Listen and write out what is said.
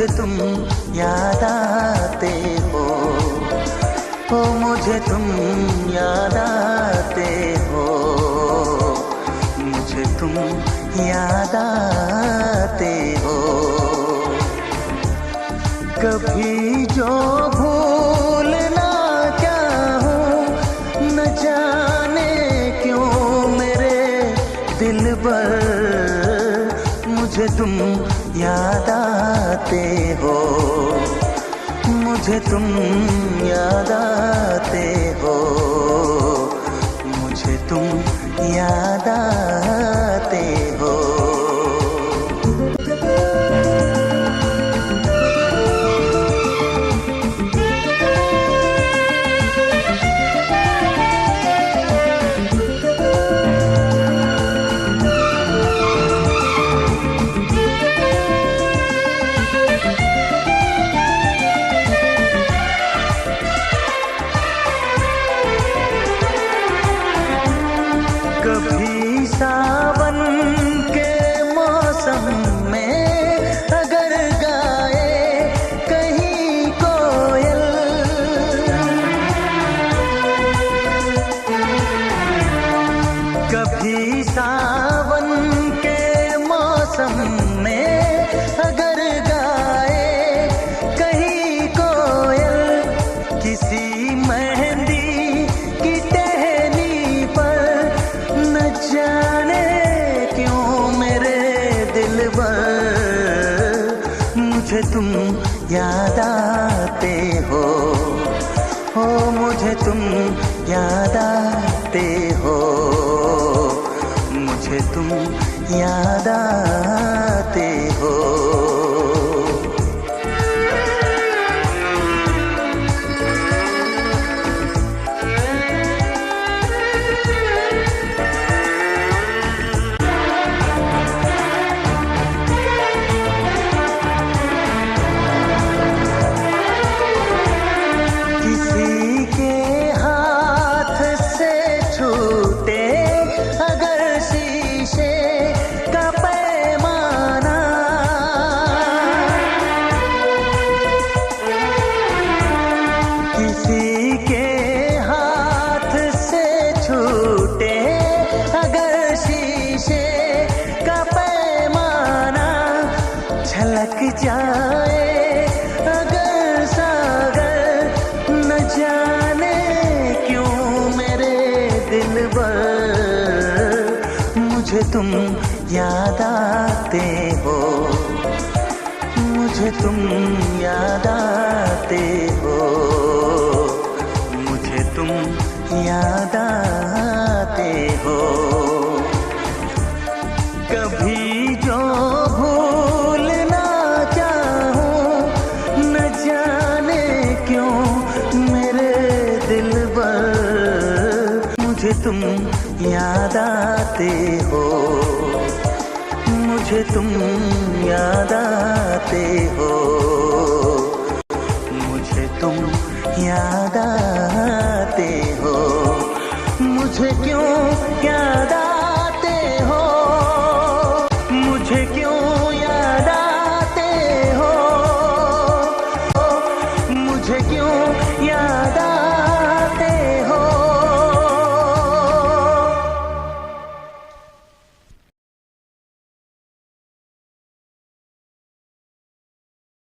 मुझे तुम याद आते हो, मुझे तुम याद आते हो, मुझे तुम याद आते हो। कभी जो भूल ना चाहूं, न जाने क्यों मेरे दिल पर मुझे तुम याद आते हो, मुझे तुम याद आते हो, मुझे तुम याद आते हो। कभी सावन के मौसम में अगर गाए कहीं कोयल, कभी सावन के मौसम में अगर गाए कहीं कोयल, किसी मेहंदी की टहनी पर न जाने क्यों मेरे दिल पर मुझे तुम याद आते हो, मुझे तुम याद आते हो, मुझे तुम याद आते हो। किसी के हाथ से छूटे अगर शीशे का पैमाना, किसी के हाथ से छूटे अगर शीशे का पैमाना, झलक जाए अगर सागर, न जाने क्यों मेरे दिल पर मुझे तुम याद आते हो, मुझे तुम याद आते हो, मुझे तुम याद आते हो। कभी जो भूल ना चाहूं, न जाने क्यों मेरे दिल पर मुझे तुम याद आते हो, मुझे तुम याद आते हो, मुझे तुम याद आते हो, मुझे क्यों याद